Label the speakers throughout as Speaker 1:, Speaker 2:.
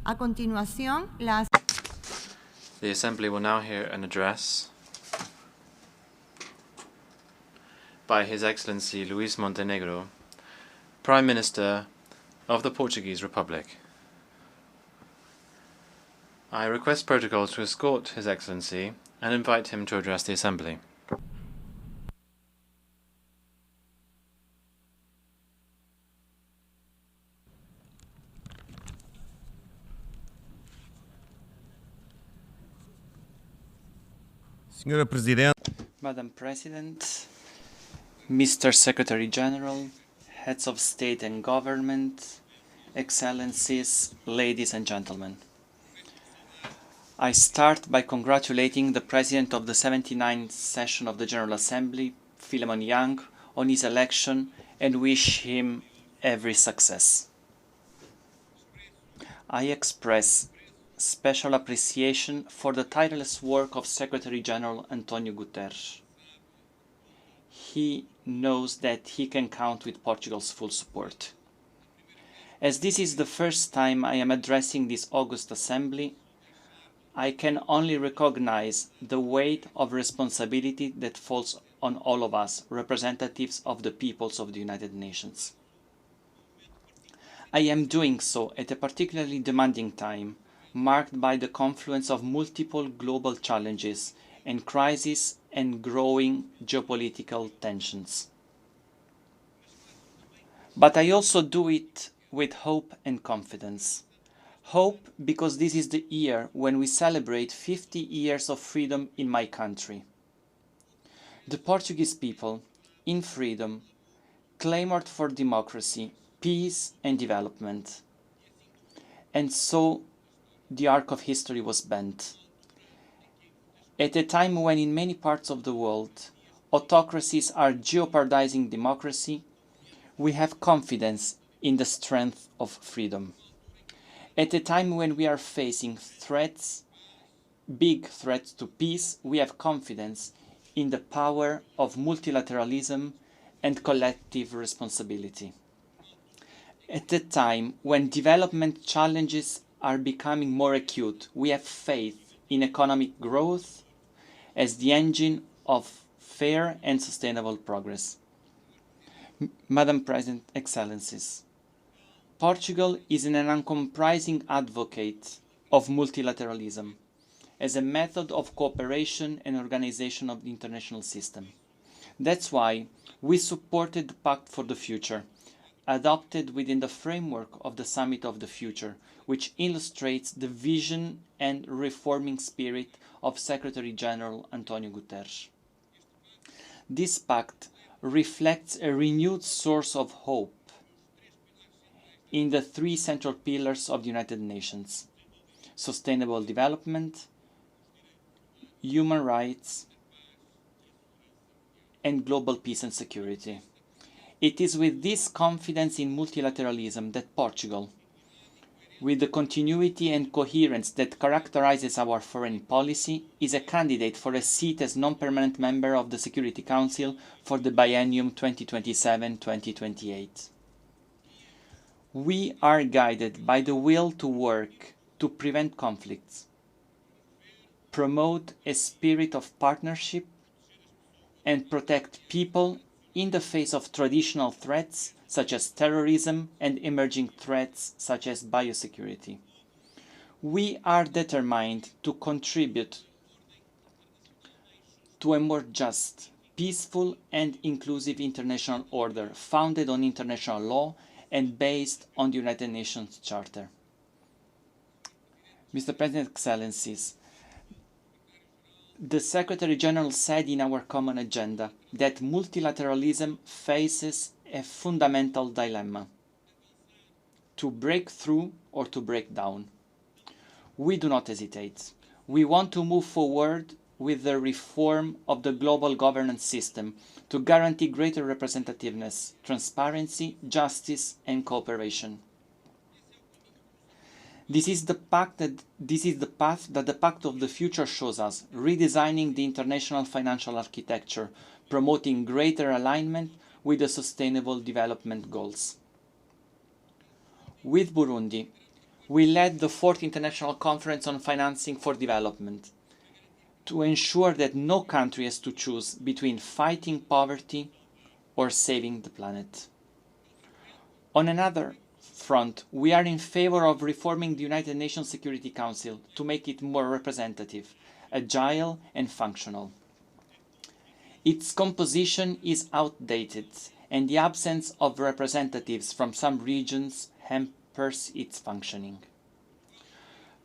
Speaker 1: A continuación,
Speaker 2: The Assembly will now hear an address by His Excellency Luís Montenegro, Prime Minister of the Portuguese Republic. I request Protocol to escort His Excellency and invite him to address the Assembly.
Speaker 3: Madam President, Mr. Secretary General, Heads of State and Government, Excellencies, ladies and gentlemen. I start by congratulating the President of the 79th session of the General Assembly, Philemon Young, on his election and wish him every success. I express special appreciation for the tireless work of Secretary General António Guterres. He knows that he can count with Portugal's full support. As this is the first time I am addressing this august assembly, I can only recognize the weight of responsibility that falls on all of us, representatives of the peoples of the United Nations. I am doing so at a particularly demanding time, marked by the confluence of multiple global challenges and crises and growing geopolitical tensions. But I also do it with hope and confidence. Hope because this is the year when we celebrate 50 years of freedom in my country. The Portuguese people, in freedom, clamored for democracy, peace and development. And so the arc of history was bent. At a time when in many parts of the world autocracies are jeopardizing democracy, we have confidence in the strength of freedom. At a time when we are facing threats, big threats to peace, we have confidence in the power of multilateralism and collective responsibility. At a time when development challenges are becoming more acute, we have faith in economic growth as the engine of fair and sustainable progress. Madam President, Excellencies, Portugal is an uncomprising advocate of multilateralism as a method of cooperation and organization of the international system. That's why we supported the Pact for the Future, adopted within the framework of the Summit of the Future, which illustrates the vision and reforming spirit of Secretary General António Guterres. This pact reflects a renewed source of hope in the three central pillars of the United Nations: sustainable development, human rights, and global peace and security. It is with this confidence in multilateralism that Portugal, with the continuity and coherence that characterizes our foreign policy, is a candidate for a seat as non-permanent member of the Security Council for the biennium 2027-2028. We are guided by the will to work to prevent conflicts, promote a spirit of partnership, and protect people in the face of traditional threats such as terrorism and emerging threats such as biosecurity. We are determined to contribute to a more just, peaceful and inclusive international order founded on international law and based on the United Nations Charter. Mr. President, Excellencies, the Secretary General said in our common agenda that multilateralism faces a fundamental dilemma: to break through or to break down. We do not hesitate. We want to move forward with the reform of the global governance system to guarantee greater representativeness, transparency, justice and cooperation. This is the path that the Pact of the Future shows us, redesigning the international financial architecture, promoting greater alignment with the Sustainable Development Goals. With Burundi, We led the 4th International Conference on Financing for Development to ensure that no country has to choose between fighting poverty or saving the planet. On another front, we are in favor of reforming the United Nations Security Council to make it more representative, agile and functional. Its composition is outdated, and the absence of representatives from some regions hampers its functioning.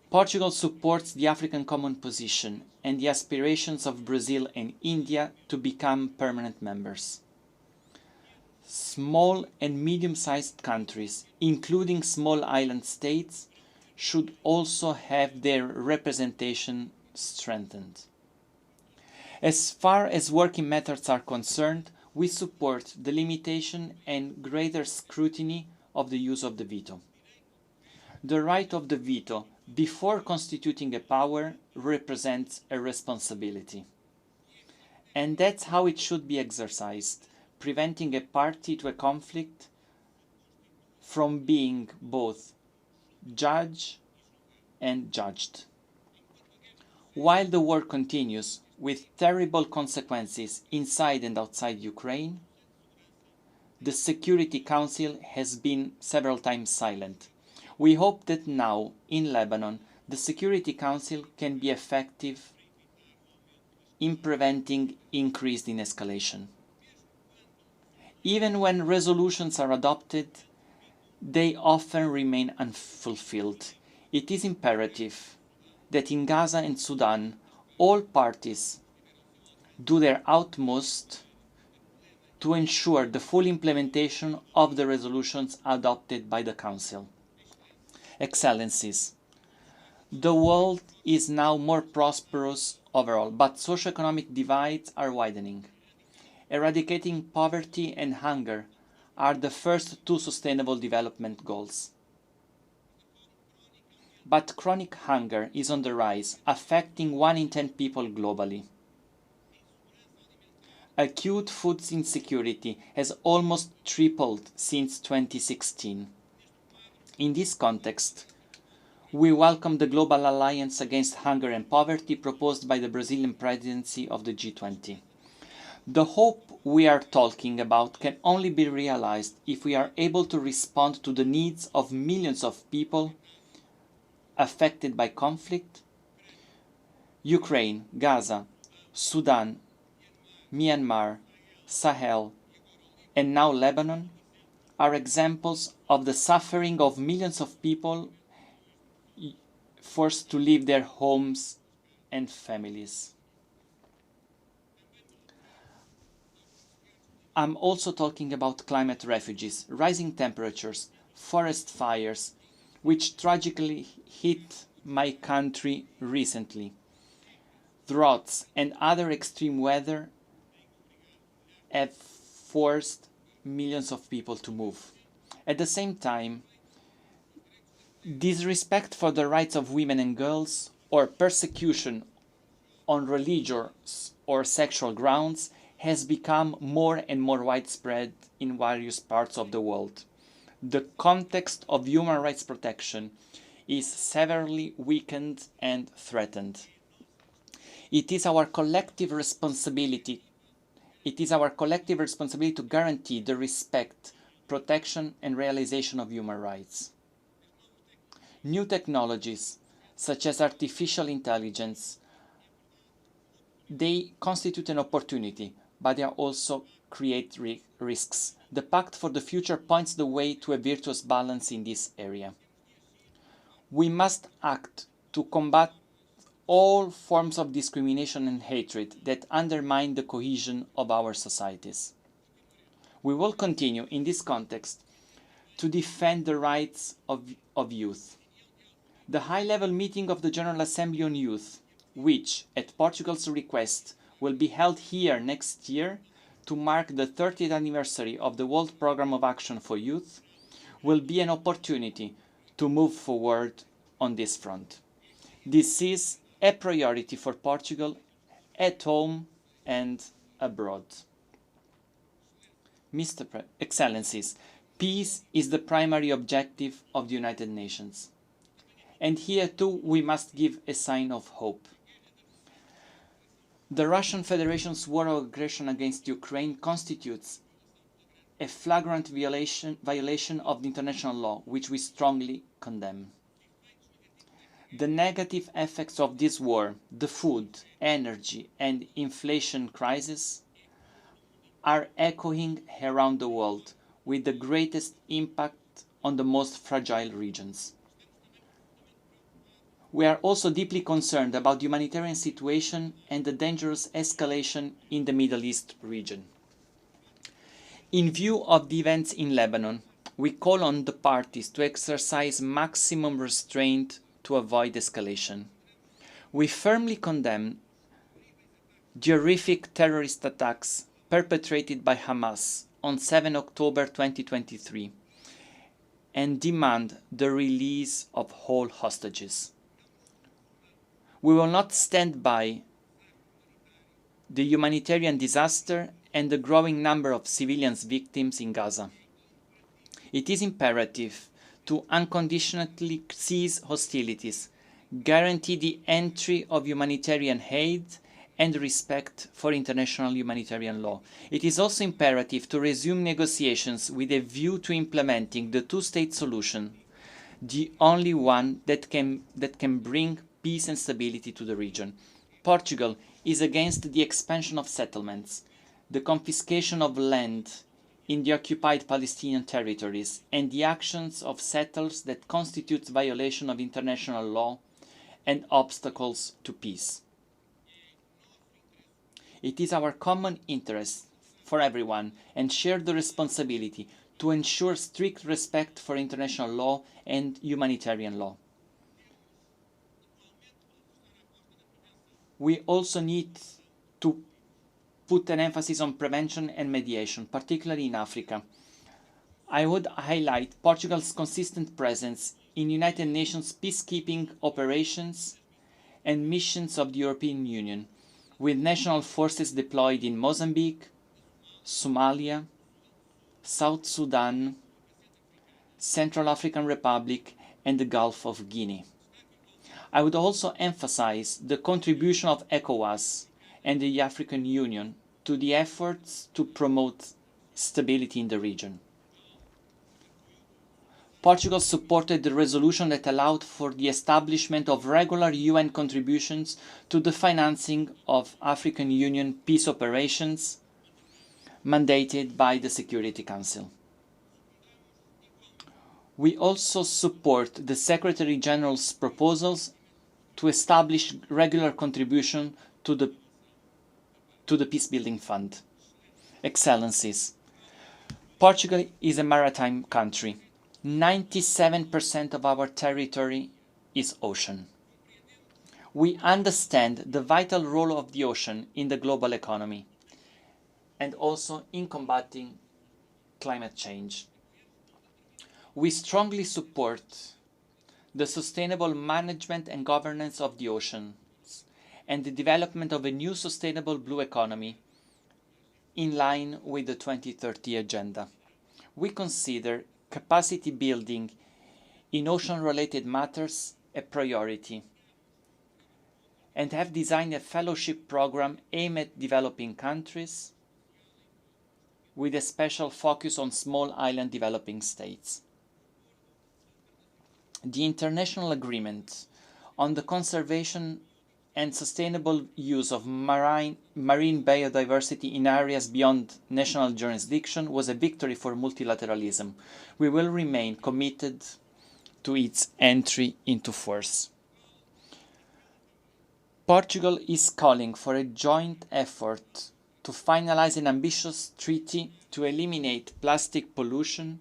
Speaker 3: Portugal supports the African Common Position and the aspirations of Brazil and India to become permanent members. Small and medium-sized countries, including small island states, should also have their representation strengthened. As far as working methods are concerned, we support the limitation and greater scrutiny of the use of the veto. The right of the veto, before constituting a power, represents a responsibility. And that's how it should be exercised, preventing a party to a conflict from being both judge and judged. While the war continues, with terrible consequences inside and outside Ukraine, the Security Council has been several times silent. We hope that now, in Lebanon, the Security Council can be effective in preventing increased escalation. Even when resolutions are adopted, they often remain unfulfilled. It is imperative that in Gaza and Sudan, all parties do their utmost to ensure the full implementation of the resolutions adopted by the Council. Excellencies, the world is now more prosperous overall, but socioeconomic divides are widening. Eradicating poverty and hunger are the first two sustainable development goals. But chronic hunger is on the rise, affecting 1 in 10 people globally. Acute food insecurity has almost tripled since 2016. In this context, we welcome the Global Alliance Against Hunger and Poverty proposed by the Brazilian presidency of the G20. The hope we are talking about can only be realized if we are able to respond to the needs of millions of people affected by conflict. Ukraine, Gaza, Sudan, Myanmar, Sahel, and now Lebanon are examples of the suffering of millions of people forced to leave their homes and families. I'm also talking about climate refugees, rising temperatures, forest fires, which tragically hit my country recently. Droughts and other extreme weather have forced millions of people to move. At the same time, disrespect for the rights of women and girls, or persecution on religious or sexual grounds, has become more and more widespread in various parts of the world. The context of human rights protection is severely weakened and threatened. It is our collective responsibility to guarantee the respect, protection, and realization of human rights. New technologies, such as artificial intelligence, they constitute an opportunity, but they also create risks. The Pact for the Future points the way to a virtuous balance in this area. We must act to combat all forms of discrimination and hatred that undermine the cohesion of our societies. We will continue in this context to defend the rights of youth. The high-level meeting of the General Assembly on Youth, which, at Portugal's request, will be held here next year to mark the 30th anniversary of the World Programme of Action for Youth, will be an opportunity to move forward on this front. This is a priority for Portugal at home and abroad. Excellencies, peace is the primary objective of the United Nations. And here too we must give a sign of hope. The Russian Federation's war of aggression against Ukraine constitutes a flagrant violation of the international law, which we strongly condemn. The negative effects of this war, the food, energy and inflation crisis, are echoing around the world with the greatest impact on the most fragile regions. We are also deeply concerned about the humanitarian situation and the dangerous escalation in the Middle East region. In view of the events in Lebanon, we call on the parties to exercise maximum restraint to avoid escalation. We firmly condemn the horrific terrorist attacks perpetrated by Hamas on 7 October 2023 and demand the release of all hostages. We will not stand by the humanitarian disaster and the growing number of civilians victims in Gaza. It is imperative to unconditionally cease hostilities, guarantee the entry of humanitarian aid, and respect for international humanitarian law. It is also imperative to resume negotiations with a view to implementing the two-state solution, the only one that can bring peace and stability to the region. Portugal is against the expansion of settlements, the confiscation of land in the occupied Palestinian territories, and the actions of settlers that constitute violation of international law and obstacles to peace. It is our common interest for everyone and shared responsibility to ensure strict respect for international law and humanitarian law. We also need to put an emphasis on prevention and mediation, particularly in Africa. I would highlight Portugal's consistent presence in United Nations peacekeeping operations and missions of the European Union, with national forces deployed in Mozambique, Somalia, South Sudan, Central African Republic, and the Gulf of Guinea. I would also emphasize the contribution of ECOWAS and the African Union to the efforts to promote stability in the region. Portugal supported the resolution that allowed for the establishment of regular UN contributions to the financing of African Union peace operations mandated by the Security Council. We also support the Secretary General's proposals to establish regular contribution to the Peacebuilding Fund. Excellencies, Portugal is a maritime country. 97% of our territory is ocean. We understand the vital role of the ocean in the global economy and also in combating climate change. We strongly support the sustainable management and governance of the oceans and the development of a new sustainable blue economy in line with the 2030 agenda. We consider capacity building in ocean-related matters a priority and have designed a fellowship program aimed at developing countries with a special focus on small island developing states. The international agreement on the conservation and sustainable use of marine biodiversity in areas beyond national jurisdiction was a victory for multilateralism. We will remain committed to its entry into force. Portugal is calling for a joint effort to finalize an ambitious treaty to eliminate plastic pollution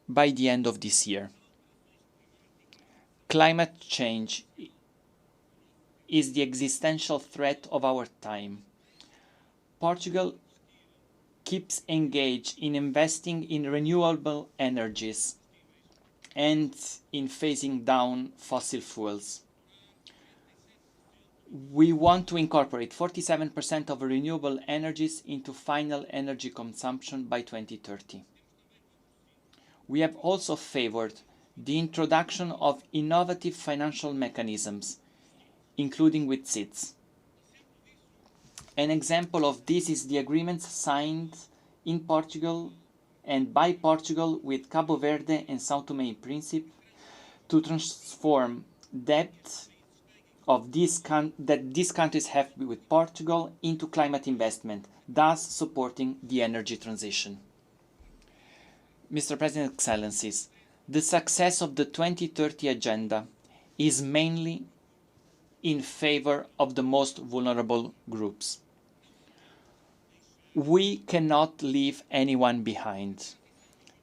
Speaker 3: by the end of this year. Climate change is the existential threat of our time. Portugal keeps engaged in investing in renewable energies and in phasing down fossil fuels. We want to incorporate 47% of renewable energies into final energy consumption by 2030. We have also favored the introduction of innovative financial mechanisms, including with SIDS. An example of this is the agreements signed in Portugal and by Portugal with Cabo Verde and São Tomé and Príncipe to transform debt of that these countries have with Portugal into climate investment, thus supporting the energy transition. Mr. President, Excellencies, the success of the 2030 Agenda is mainly in favor of the most vulnerable groups. We cannot leave anyone behind.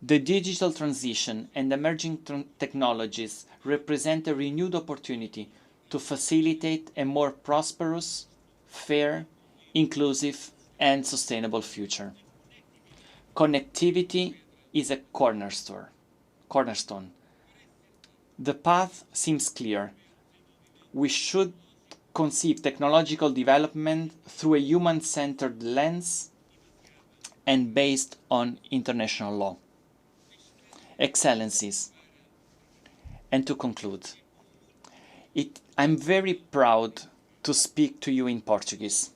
Speaker 3: The digital transition and emerging technologies represent a renewed opportunity to facilitate a more prosperous, fair, inclusive, and sustainable future. Connectivity is a cornerstone. The path seems clear. We should conceive technological development through a human-centered lens and based on international law. Excellencies, and to conclude, I'm very proud to speak to you in Portuguese.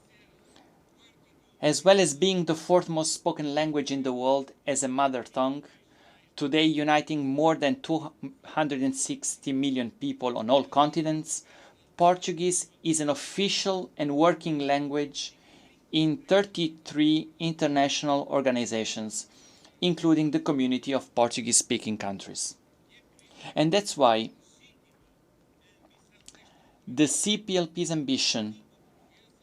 Speaker 3: As well as being the fourth most spoken language in the world as a mother tongue, today uniting more than 260 million people on all continents, Portuguese is an official and working language in 33 international organizations, including the community of Portuguese-speaking countries. And that's why the CPLP's ambition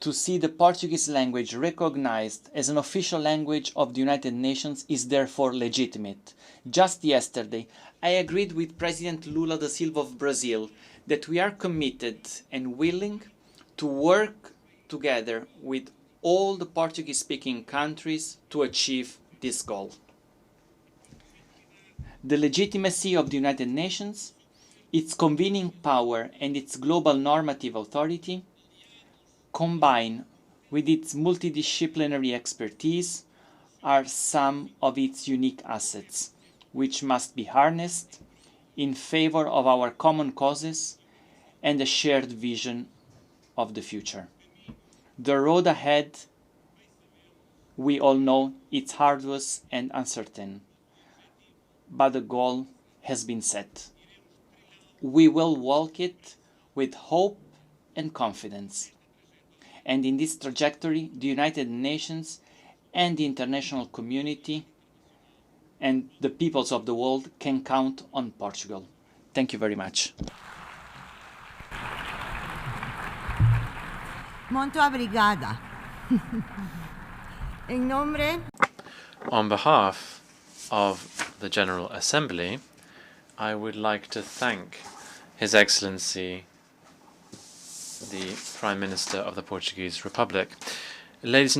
Speaker 3: to see the Portuguese language recognized as an official language of the United Nations is therefore legitimate. Just yesterday, I agreed with President Lula da Silva of Brazil that we are committed and willing to work together with all the Portuguese-speaking countries to achieve this goal. The legitimacy of the United Nations, its convening power and its global normative authority, combined with its multidisciplinary expertise, are some of its unique assets, which must be harnessed in favor of our common causes and a shared vision of the future. The road ahead, we all know, it's arduous and uncertain, but the goal has been set. We will walk it with hope and confidence. And in this trajectory, the United Nations and the international community and the peoples of the world can count on Portugal. Thank you very much.
Speaker 1: Muito obrigada. En nombre.
Speaker 2: On behalf of the General Assembly, I would like to thank His Excellency the Prime Minister of the Portuguese Republic. Ladies and gentlemen,